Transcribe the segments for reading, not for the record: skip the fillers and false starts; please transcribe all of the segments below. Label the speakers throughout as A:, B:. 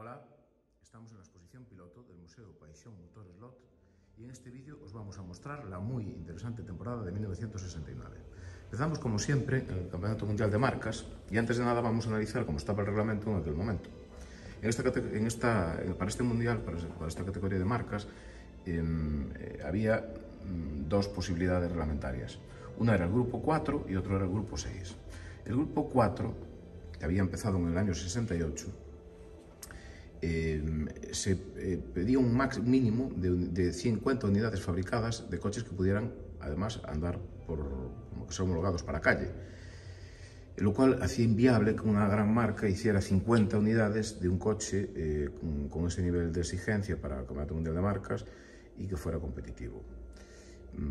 A: Hola, estamos en la exposición piloto del Museo Paixón Motores Lot y en este vídeo os vamos a mostrar la muy interesante temporada de 1969. Empezamos como siempre en el Campeonato Mundial de Marcas y antes de nada vamos a analizar cómo estaba el reglamento en aquel momento. Para este mundial, para esta categoría de marcas, había dos posibilidades reglamentarias. Una era el grupo 4 y otro era el grupo 6. El grupo 4, que había empezado en el año 68, se pedía un mínimo de 50 unidades fabricadas de coches que pudieran además andar como que son homologados para calle, lo cual hacía inviable que una gran marca hiciera 50 unidades de un coche con ese nivel de exigencia para el Campeonato Mundial de Marcas y que fuera competitivo.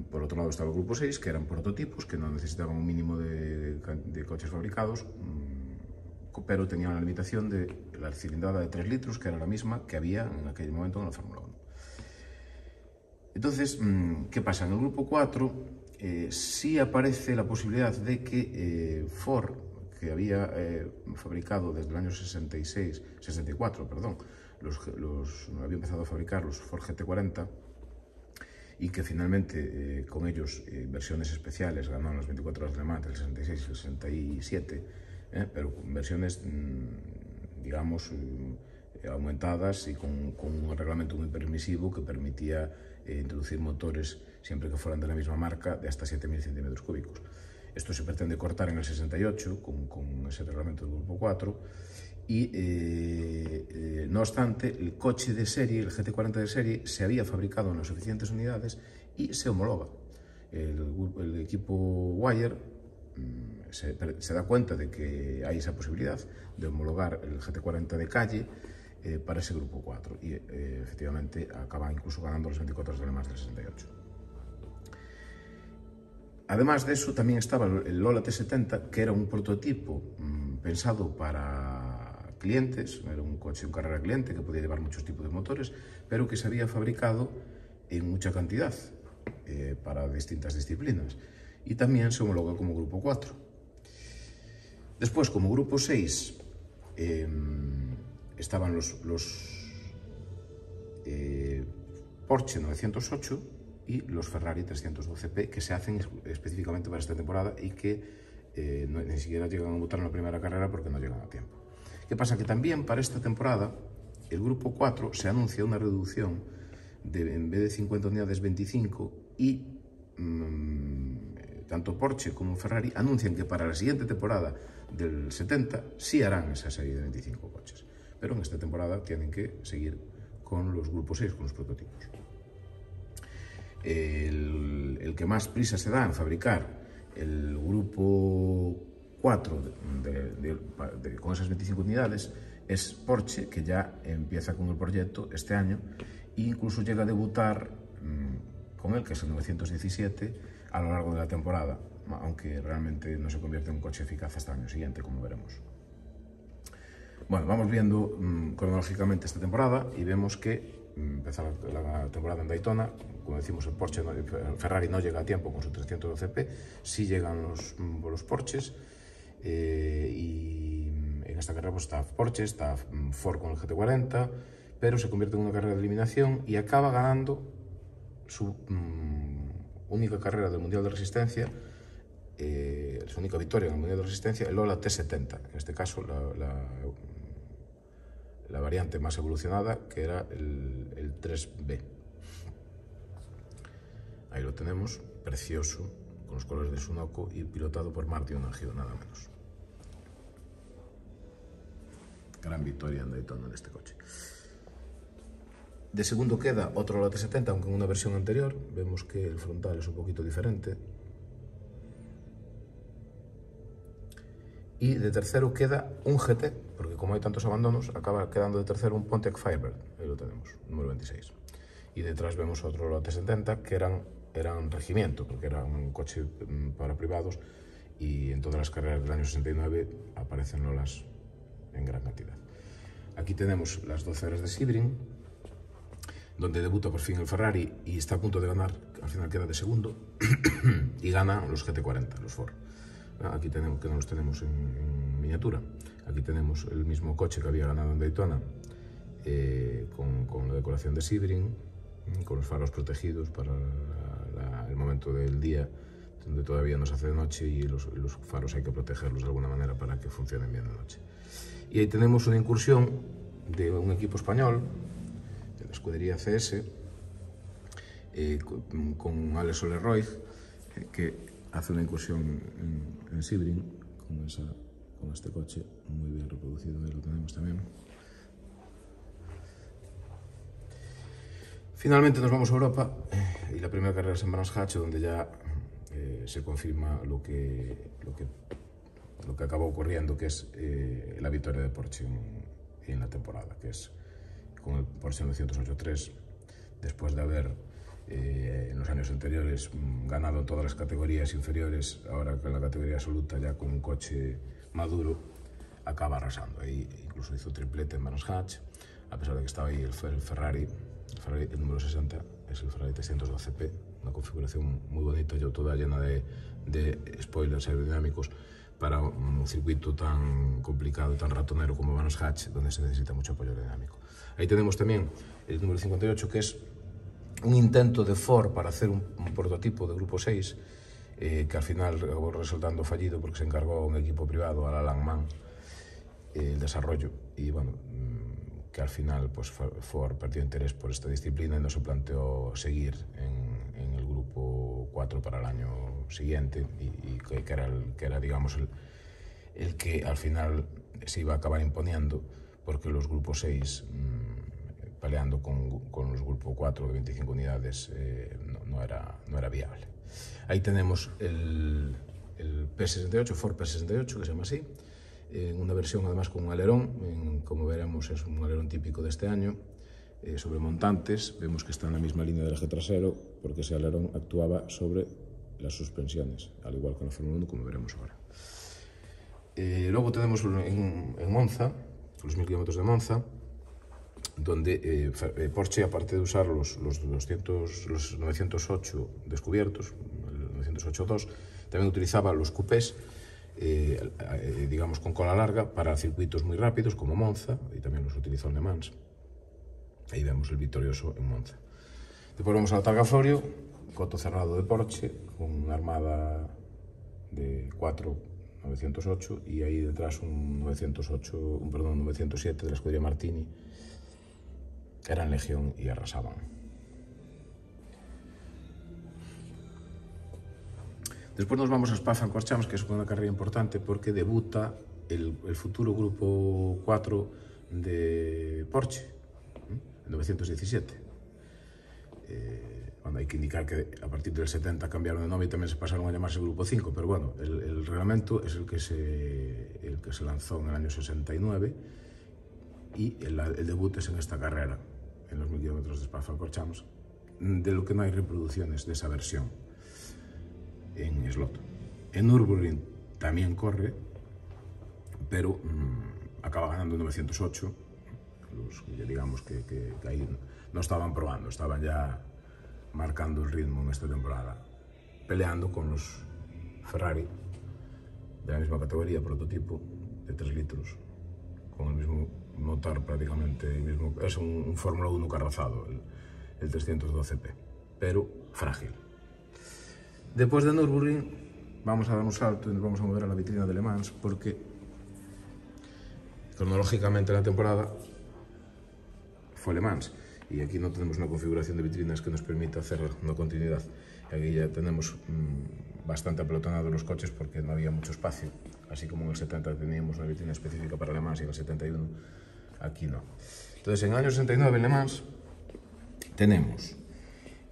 A: Por otro lado estaba el grupo 6, que eran prototipos que no necesitaban un mínimo de coches fabricados, pero tenían la limitación de la cilindrada de 3 litros, que era la misma que había en aquel momento en la Fórmula 1. Entonces, ¿qué pasa? En el grupo 4 sí aparece la posibilidad de que Ford, que había fabricado desde el año 64, había empezado a fabricar los Ford GT40 y que finalmente con ellos versiones especiales ganaron las 24 horas de Le Mans, el 66 y el 67, pero con versiones, digamos, aumentadas y con un reglamento muy permisivo que permitía introducir motores, siempre que fueran de la misma marca, de hasta 7.000 centímetros cúbicos. Esto se pretende cortar en el 68 con ese reglamento del grupo 4 y, no obstante, el coche de serie, el GT40 de serie, se había fabricado en las suficientes unidades y se homologa. El equipo Wire se da cuenta de que hay esa posibilidad de homologar el GT40 de calle para ese grupo 4 y efectivamente acaba incluso ganando los 24 horas de Le Mans del 68. Además de eso también estaba el Lola T70, que era un prototipo pensado para clientes, era un coche de carrera cliente que podía llevar muchos tipos de motores, pero que se había fabricado en mucha cantidad para distintas disciplinas y también se homologó como grupo 4. Después, como grupo 6, estaban los Porsche 908 y los Ferrari 312P, que se hacen específicamente para esta temporada y que ni siquiera llegan a votar en la primera carrera porque no llegan a tiempo. ¿Qué pasa? Que también para esta temporada el grupo 4 se anuncia una reducción de, en vez de 50 unidades, 25, y tanto Porsche como Ferrari anuncian que para la siguiente temporada del 70 sí harán esa serie de 25 coches, pero en esta temporada tienen que seguir con los grupos 6, con los prototipos. El que más prisa se da en fabricar el grupo 4 con esas 25 unidades es Porsche, que ya empieza con el proyecto este año e incluso llega a debutar con él, que es el 917, a lo largo de la temporada, aunque realmente no se convierte en un coche eficaz hasta el año siguiente, como veremos. Bueno, vamos viendo cronológicamente esta temporada y vemos que empieza la temporada en Daytona. Como decimos, el Ferrari no llega a tiempo con su 312P, sí llegan los Porsches, y en esta carrera pues está Porsche, está Ford con el GT40, pero se convierte en una carrera de eliminación y acaba ganando su única carrera del Mundial de Resistencia, su única victoria en el Mundial de Resistencia, el Lola T70, en este caso la variante más evolucionada, que era el 3B. Ahí lo tenemos, precioso, con los colores de Sunoco y pilotado por Marty Onagio, nada menos. Gran victoria en Daytona en este coche. De segundo queda otro Lola T70, aunque en una versión anterior. Vemos que el frontal es un poquito diferente. Y de tercero queda un GT, porque como hay tantos abandonos, acaba quedando de tercero un Pontiac Firebird. Ahí lo tenemos, número 26. Y detrás vemos otro Lola T70 que eran regimiento, porque era un coche para privados, y en todas las carreras del año 69 aparecen Lolas en gran cantidad. Aquí tenemos las 12 horas de Sebring, donde debuta por fin el Ferrari y está a punto de ganar, al final queda de segundo, y gana los GT40, los Ford. Aquí tenemos, que no los tenemos en miniatura, aquí tenemos el mismo coche que había ganado en Daytona con la decoración de Sebring, con los faros protegidos para el momento del día, donde todavía nos hace de noche, y los faros hay que protegerlos de alguna manera para que funcionen bien de noche. Y ahí tenemos una incursión de un equipo español, de la escudería CS, con Alex Soler-Roig, que hace una incursión en Sebring con este coche muy bien reproducido. Ahí lo tenemos también. Finalmente nos vamos a Europa, y la primera carrera es en Brands Hatch, donde ya se confirma lo que acabó ocurriendo, que es la victoria de Porsche en la temporada, que es con el Porsche 908-3, después de haber en los años anteriores ganado en todas las categorías inferiores. Ahora que en la categoría absoluta, ya con un coche maduro, acaba arrasando. Ahí incluso hizo triplete en Brands Hatch, a pesar de que estaba ahí el Ferrari. El número 60 es el Ferrari 312P, una configuración muy bonita, toda llena de spoilers aerodinámicos para un circuito tan complicado, tan ratonero como Brands Hatch, donde se necesita mucho apoyo aerodinámico. Ahí tenemos también el número 58, que es un intento de Ford para hacer un prototipo de Grupo 6, que al final acabó resultando fallido porque se encargó a un equipo privado, a Alan Mann, el desarrollo, y bueno, que al final pues Ford perdió interés por esta disciplina y no se planteó seguir en el Grupo 4 para el año siguiente, y que era digamos el que al final se iba a acabar imponiendo, porque los Grupos 6 peleando con los Grupo 4 de 25 unidades no era viable. Ahí tenemos el P68, Ford P68, que se llama así, en una versión además con un alerón, como veremos es un alerón típico de este año, sobre montantes. Vemos que está en la misma línea del eje trasero, porque ese alerón actuaba sobre las suspensiones, al igual que en la Fórmula 1, como veremos ahora. Luego tenemos en Monza, los 1000 kilómetros de Monza, donde Porsche, aparte de usar los 908 descubiertos, el 908-2, también utilizaba los coupés, digamos con cola larga, para circuitos muy rápidos como Monza, y también los utilizó en Le Mans. Ahí vemos el victorioso en Monza. Después vamos al Targa-Florio, coto cerrado de Porsche, con una armada de 4 908, y ahí detrás un 907 de la escudería Martini. Eran legión y arrasaban. Después nos vamos a Spa-Francorchamps, que es una carrera importante porque debuta el futuro Grupo 4 de Porsche, en 917. Bueno, hay que indicar que a partir del 70 cambiaron de nombre y también se pasaron a llamarse Grupo 5, pero bueno, el reglamento es el que se lanzó en el año 69, y el debut es en esta carrera, en los 1000 kilómetros de Spa-Francorchamps, de lo que no hay reproducciones de esa versión en slot. En Nürburgring también corre, pero acaba ganando en 908. Digamos que ahí no estaban probando, estaban ya marcando el ritmo en esta temporada, peleando con los Ferrari de la misma categoría, prototipo de 3 litros, con el mismo motor prácticamente, es un Fórmula 1 carrozado, el 312P, pero frágil. Después de Nürburgring vamos a dar un salto y nos vamos a mover a la vitrina de Le Mans, porque cronológicamente la temporada fue Le Mans, y aquí no tenemos una configuración de vitrinas que nos permita hacer una continuidad. Aquí ya tenemos bastante apelotonados los coches porque no había mucho espacio, así como en el 70 teníamos una vitrina específica para Le Mans y en el 71 aquí no. Entonces en el año 69 en Le Mans tenemos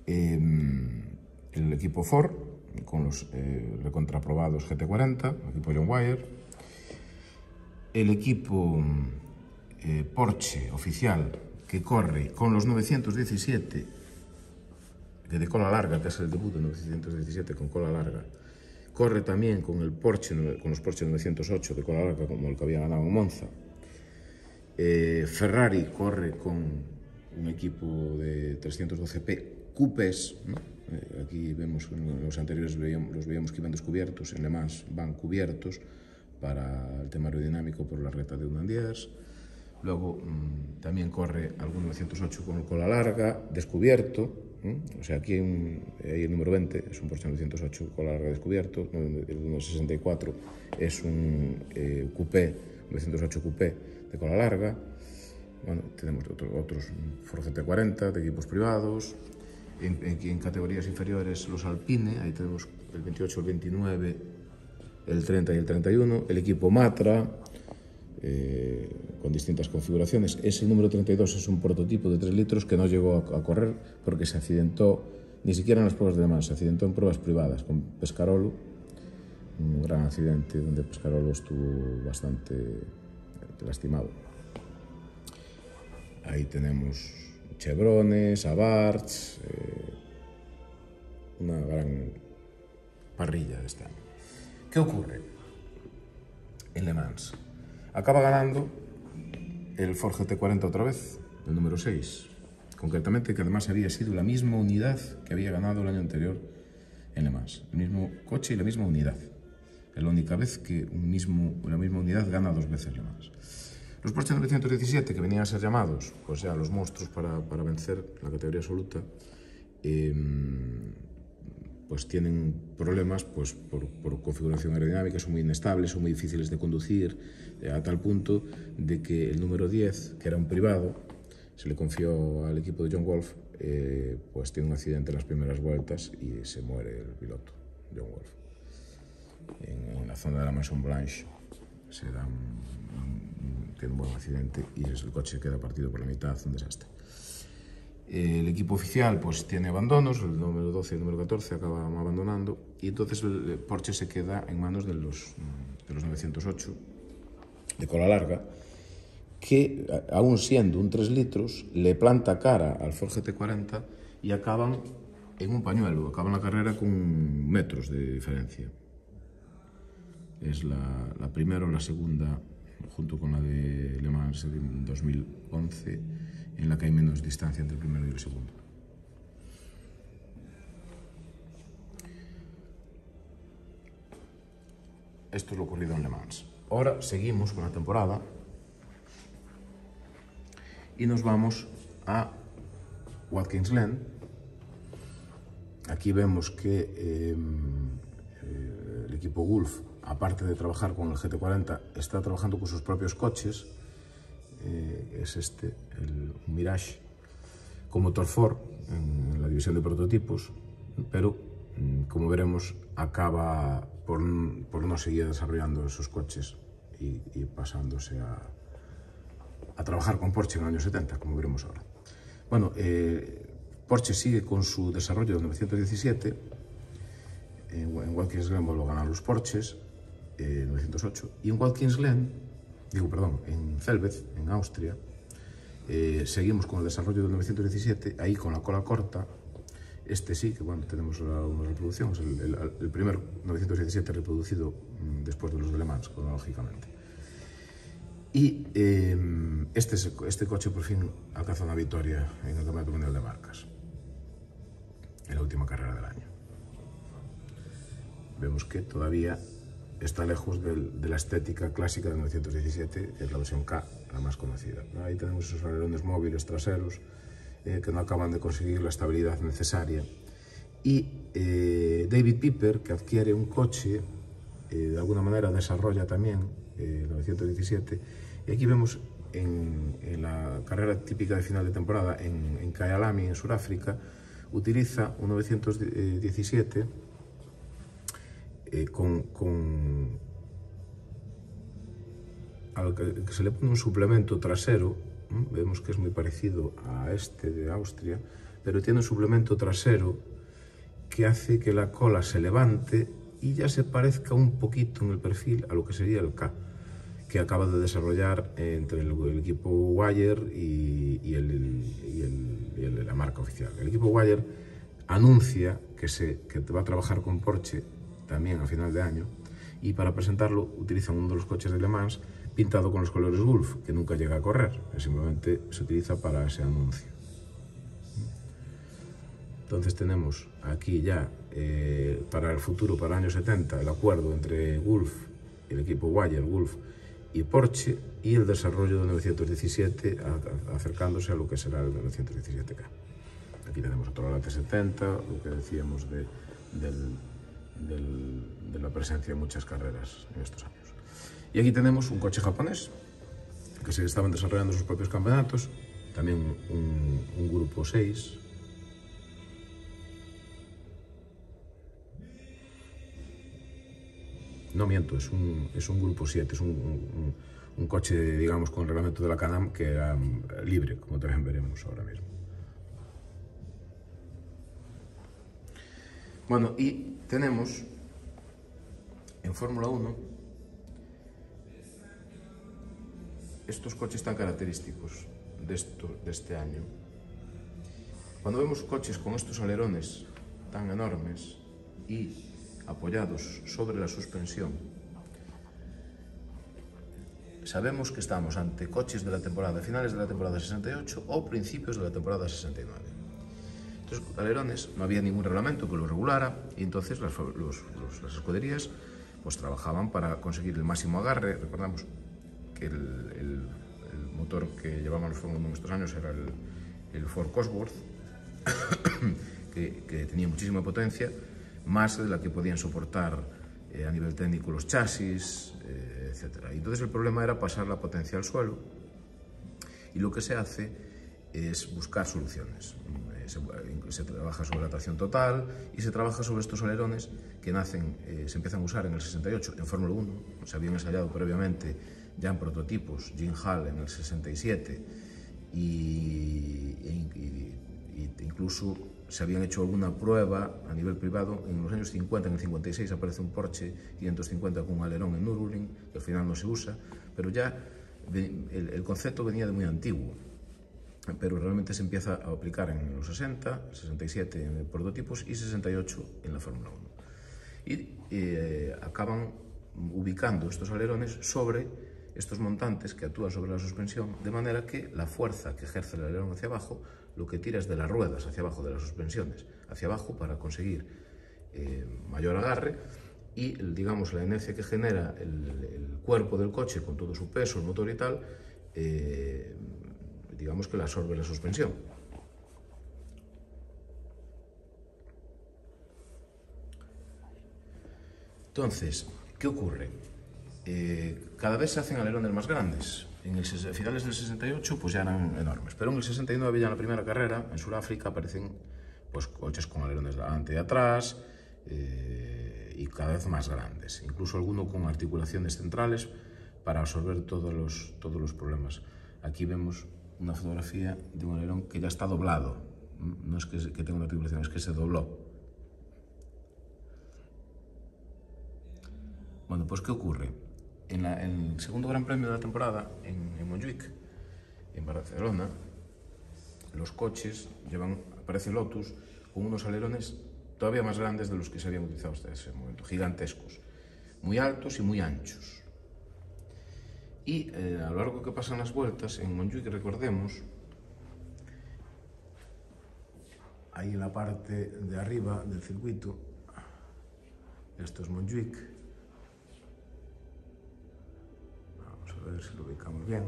A: el equipo Ford con los recontraprobados GT40, el equipo John Wyer, el equipo Porsche oficial, que corre con los 917 de cola larga, que es el debut de 917 con cola larga. Corre también con los Porsche 908 de cola larga, como el que había ganado en Monza. Ferrari corre con un equipo de 312P coupés, ¿no? Aquí vemos, en los anteriores los veíamos que iban descubiertos, en Le Mans van cubiertos para el tema aerodinámico por la recta de Unandiers. Luego también corre algún 908 con cola larga, descubierto. O sea, aquí hay el número 20, es un Porsche 908 cola larga descubierto. El número 64 es un coupé, 908 coupé de cola larga. Bueno, tenemos otros Ford GT40 de equipos privados. En categorías inferiores los Alpine, ahí tenemos el 28, el 29, el 30 y el 31. El equipo Matra, con distintas configuraciones. Ese número 32 es un prototipo de 3 litros que no llegó a correr porque se accidentó, ni siquiera en las pruebas de Le Mans, se accidentó en pruebas privadas con Pescarolo, un gran accidente donde Pescarolo estuvo bastante lastimado. Ahí tenemos Chevrones, Abarths, una gran parrilla de este año. ¿Qué ocurre en Le Mans? Acaba ganando el Ford GT40 otra vez, el número 6, concretamente, que además había sido la misma unidad que había ganado el año anterior en Le Mans. El mismo coche y la misma unidad. Es la única vez que la misma unidad gana 2 veces Le Mans. Los Porsche 917, que venían a ser llamados pues ya los monstruos para vencer la categoría absoluta, pues tienen problemas pues, por configuración aerodinámica, son muy inestables, son muy difíciles de conducir, a tal punto de que el número 10, que era un privado, se le confió al equipo de John Wolf, pues tiene un accidente en las primeras vueltas y se muere el piloto, John Wolf. En la zona de la Maison Blanche tiene un buen accidente y el coche queda partido por la mitad, un desastre. El equipo oficial pues tiene abandonos, el número 12 y el número 14 acaban abandonando y entonces el Porsche se queda en manos de los 908 de cola larga, que aún siendo un 3 litros le planta cara al Ford GT40 y acaban en un pañuelo, acaban la carrera con metros de diferencia. Es la primera o la segunda, junto con la de Le Mans en 2011, en la que hay menos distancia entre el primero y el segundo. Esto es lo ocurrido en Le Mans. Ahora seguimos con la temporada y nos vamos a Watkins Glen. Aquí vemos que el equipo Gulf, aparte de trabajar con el GT40, está trabajando con sus propios coches. Es el Mirage, con motor Ford en la división de prototipos, pero como veremos acaba por no seguir desarrollando esos coches y pasándose a trabajar con Porsche en los años 70, como veremos ahora. Bueno, Porsche sigue con su desarrollo del 917, en Watkins Glen vuelve a ganar los Porsches, 908, y en Watkins Glen, en Zelvez, en Austria, seguimos con el desarrollo del 917, ahí con la cola corta. Este sí, que bueno, tenemos una reproducción, es el primer 917 reproducido después de los de Le Mans, cronológicamente. Y este coche por fin alcanza una victoria en el Campeonato Mundial de Marcas, en la última carrera del año. Vemos que todavía está lejos de la estética clásica del 917, que es la versión K, la más conocida. Ahí tenemos esos alerones móviles traseros que no acaban de conseguir la estabilidad necesaria. Y David Piper, que adquiere un coche, de alguna manera desarrolla también el 917. Y aquí vemos en la carrera típica de final de temporada en Kyalami, en Sudáfrica, utiliza un 917 al que se le pone un suplemento trasero. Vemos que es muy parecido a este de Austria, pero tiene un suplemento trasero que hace que la cola se levante y ya se parezca un poquito en el perfil a lo que sería el K, que acaba de desarrollar entre el equipo Wire y la marca oficial. El equipo Wire anuncia que va a trabajar con Porsche también a final de año, y para presentarlo utilizan uno de los coches de Le Mans pintado con los colores Gulf, que nunca llega a correr, simplemente se utiliza para ese anuncio. Entonces tenemos aquí ya para el futuro, para el año 70, el acuerdo entre Gulf, el equipo Wire, Gulf y Porsche, y el desarrollo del 917 acercándose a lo que será el 917K. Aquí tenemos otro T70, lo que decíamos de la presencia en muchas carreras en estos años. Y aquí tenemos un coche japonés que se estaban desarrollando sus propios campeonatos, también un grupo 6. No miento, es un grupo 7, es un coche, digamos, con el reglamento de la Can-Am que era libre, como también veremos ahora mismo. Bueno, y tenemos en Fórmula 1 estos coches tan característicos de este año. Cuando vemos coches con estos alerones tan enormes y apoyados sobre la suspensión, sabemos que estamos ante coches de la temporada, finales de la temporada 68 o principios de la temporada 69. Estos alerones no había ningún reglamento que los regulara y entonces las escuderías pues trabajaban para conseguir el máximo agarre. Recordamos que el motor que llevaban los Fórmula 1 en estos años era el Ford Cosworth, que tenía muchísima potencia, más de la que podían soportar a nivel técnico los chasis, etc. Y entonces el problema era pasar la potencia al suelo, y lo que se hace es buscar soluciones. Se trabaja sobre la tracción total y se trabaja sobre estos alerones que se empiezan a usar en el 68 en Fórmula 1, se habían ensayado previamente ya en prototipos, Jim Hall en el 67 y incluso se habían hecho alguna prueba a nivel privado en los años 50, en el 56 aparece un Porsche 550 con un alerón en Nürburgring, que al final no se usa, pero ya el concepto venía de muy antiguo, pero realmente se empieza a aplicar en los 60, 67 en prototipos y 68 en la Fórmula 1. Y acaban ubicando estos alerones sobre estos montantes que actúan sobre la suspensión, de manera que la fuerza que ejerce el alerón hacia abajo lo que tira es de las ruedas hacia abajo, de las suspensiones hacia abajo, para conseguir mayor agarre, y digamos la inercia que genera el cuerpo del coche con todo su peso, el motor y tal, digamos que la absorbe la suspensión. Entonces, ¿qué ocurre? Cada vez se hacen alerones más grandes. En finales del 68 pues ya eran enormes, pero en el 69, ya en la primera carrera, en Sudáfrica, aparecen pues coches con alerones de delante y atrás, y cada vez más grandes, incluso alguno con articulaciones centrales para absorber todos los problemas. Aquí vemos una fotografía de un alerón que ya está doblado, no es que tenga una articulación, es que se dobló. Bueno, pues ¿qué ocurre? En el segundo Gran Premio de la temporada, en Montjuic, en Barcelona, los coches aparece Lotus con unos alerones todavía más grandes de los que se habían utilizado hasta ese momento, gigantescos, muy altos y muy anchos. Y a lo largo que pasan las vueltas, en Montjuic, recordemos, ahí en la parte de arriba del circuito, esto es Montjuic, a ver si lo ubicamos bien.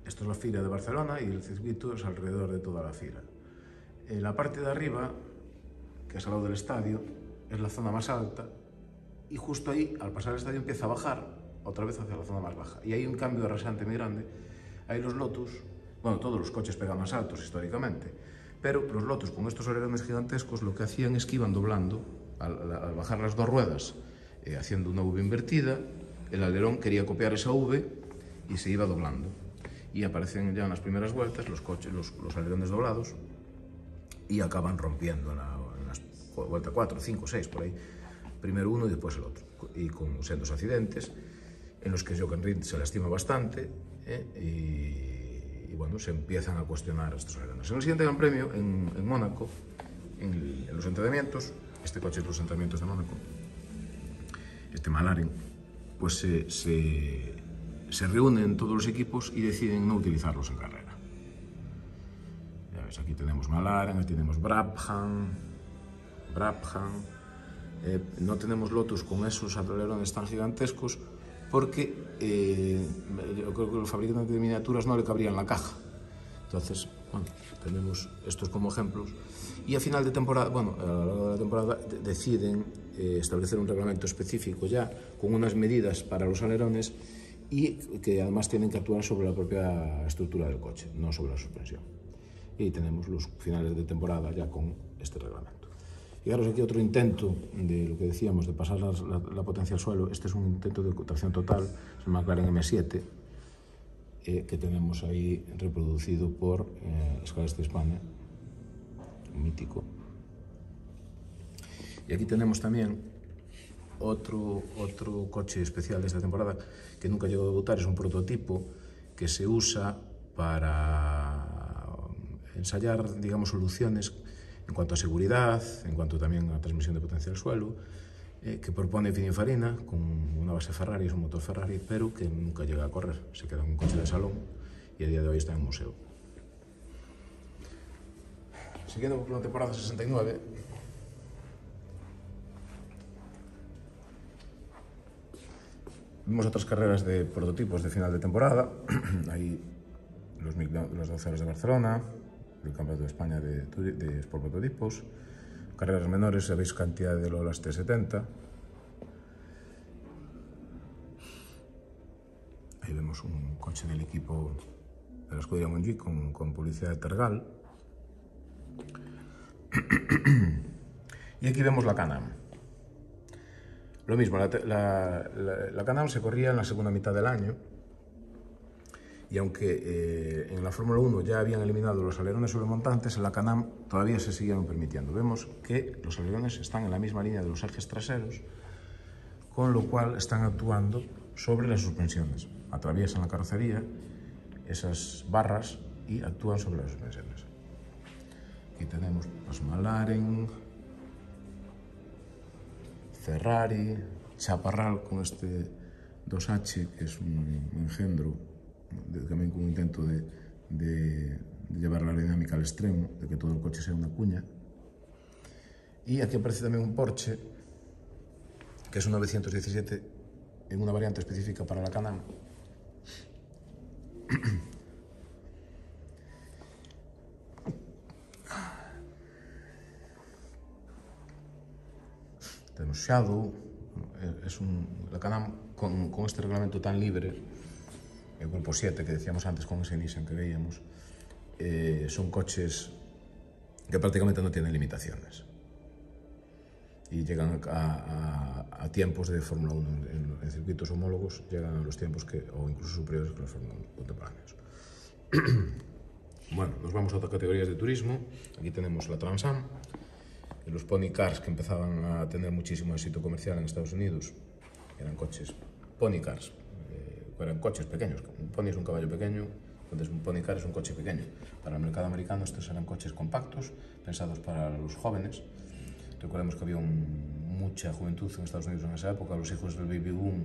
A: Esto es la fila de Barcelona y el circuito es alrededor de toda la fila. La parte de arriba, que es al lado del estadio, es la zona más alta, y justo ahí, al pasar el estadio, empieza a bajar otra vez hacia la zona más baja. Y hay un cambio de rasante muy grande. Ahí los Lotus, bueno, todos los coches pegan más altos históricamente, pero los Lotus con estos alerones gigantescos lo que hacían es que iban doblando, al bajar las dos ruedas, haciendo una V invertida. El alerón quería copiar esa V y se iba doblando. Y aparecen ya en las primeras vueltas los alerones doblados y acaban rompiendo en las vuelta 4, 5, 6, por ahí. Primero uno y después el otro. Y con sendos accidentes en los que Jochen Rindt se lastima bastante, y bueno, se empiezan a cuestionar estos alerones. En el siguiente Gran Premio, en Mónaco, en los entrenamientos, este coche es los entrenamientos de Mónaco, este McLaren, pues se reúnen todos los equipos y deciden no utilizarlos en carrera. Ya ves, aquí tenemos McLaren, aquí tenemos Brabham, no tenemos Lotus con esos alerones tan gigantescos porque yo creo que los fabricantes de miniaturas no le cabrían la caja. Entonces, bueno, tenemos estos como ejemplos. Y a final de temporada, bueno, a lo largo de la temporada deciden establecer un reglamento específico ya, con unas medidas para los alerones y que además tienen que actuar sobre la propia estructura del coche, no sobre la suspensión. Y tenemos los finales de temporada ya con este reglamento. Fijaros aquí otro intento de lo que decíamos, de pasar la potencia al suelo. Este es un intento de tracción total, es el McLaren M7, que tenemos ahí reproducido por Escales de España, mítico. Y aquí tenemos también otro coche especial de esta temporada que nunca llegó a debutar, es un prototipo que se usa para ensayar, digamos, soluciones en cuanto a seguridad, en cuanto también a transmisión de potencia al suelo, que propone Pininfarina con una base Ferrari, es un motor Ferrari, pero que nunca llega a correr, se queda en un coche de salón y a día de hoy está en un museo. Siguiendo por la temporada 69, vimos otras carreras de prototipos de final de temporada. Hay los 12 horas de Barcelona, el Campeonato de España de Sport Prototipos, carreras menores, sabéis cantidad de Lolas T70. Ahí vemos un coche del equipo de la escudería Montjuïc con publicidad de Tergal. Y aquí vemos la Can-Am. Lo mismo, la Can-Am se corría en la segunda mitad del año, y aunque en la Fórmula 1 ya habían eliminado los alerones sobremontantes, en la Can-Am todavía se siguieron permitiendo. Vemos que los alerones están en la misma línea de los ejes traseros, con lo cual están actuando sobre las suspensiones. Atraviesan la carrocería, esas barras, y actúan sobre las suspensiones. Aquí tenemos pues, McLaren, Ferrari, Chaparral con este 2H, que es un engendro, también con un intento de llevar la aerodinámica al extremo, de que todo el coche sea una cuña. Y aquí aparece también un Porsche, que es un 917 en una variante específica para la Can-Am. Tenemos Shadow, la Can-Am con este reglamento tan libre, el Grupo 7 que decíamos antes con ese Nissan que veíamos, son coches que prácticamente no tienen limitaciones y llegan a tiempos de Fórmula 1 en circuitos homólogos, llegan a los tiempos o incluso superiores que los Fórmula 1 contemporáneos. Bueno, nos vamos a otras categorías de turismo. Aquí tenemos la Trans Am, los pony cars que empezaban a tener muchísimo éxito comercial en Estados Unidos. Eran coches pony cars, eran coches pequeños. Un pony es un caballo pequeño, entonces un pony car es un coche pequeño. Para el mercado americano estos eran coches compactos, pensados para los jóvenes. Recordemos que había mucha juventud en Estados Unidos en esa época, los hijos del baby boom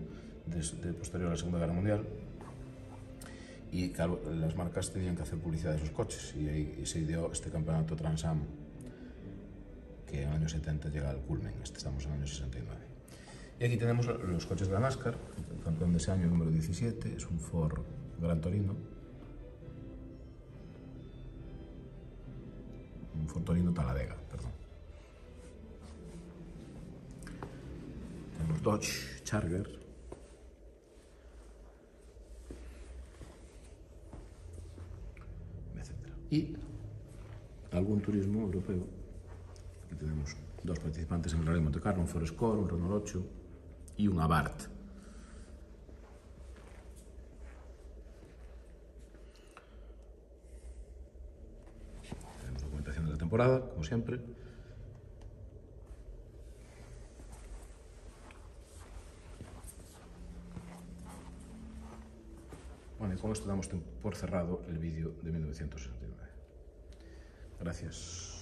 A: posterior a la Segunda Guerra Mundial. Y claro, las marcas tenían que hacer publicidad de esos coches y ahí se ideó este campeonato Trans Am, que en los años 70 llega al culmen, estamos en el año 69. Y aquí tenemos los coches de la NASCAR, el campeón de ese año número 17, es un Ford Gran Torino. Un Ford Torino Talladega, perdón. Tenemos Dodge Charger. Etcétera. Y algún turismo europeo. Aquí tenemos dos participantes en el Rally Monte Carlo, un Ford Escort, un Renault 8 y un Abarth. Tenemos documentación de la temporada, como siempre. Bueno, y con esto damos por cerrado el vídeo de 1969. Gracias.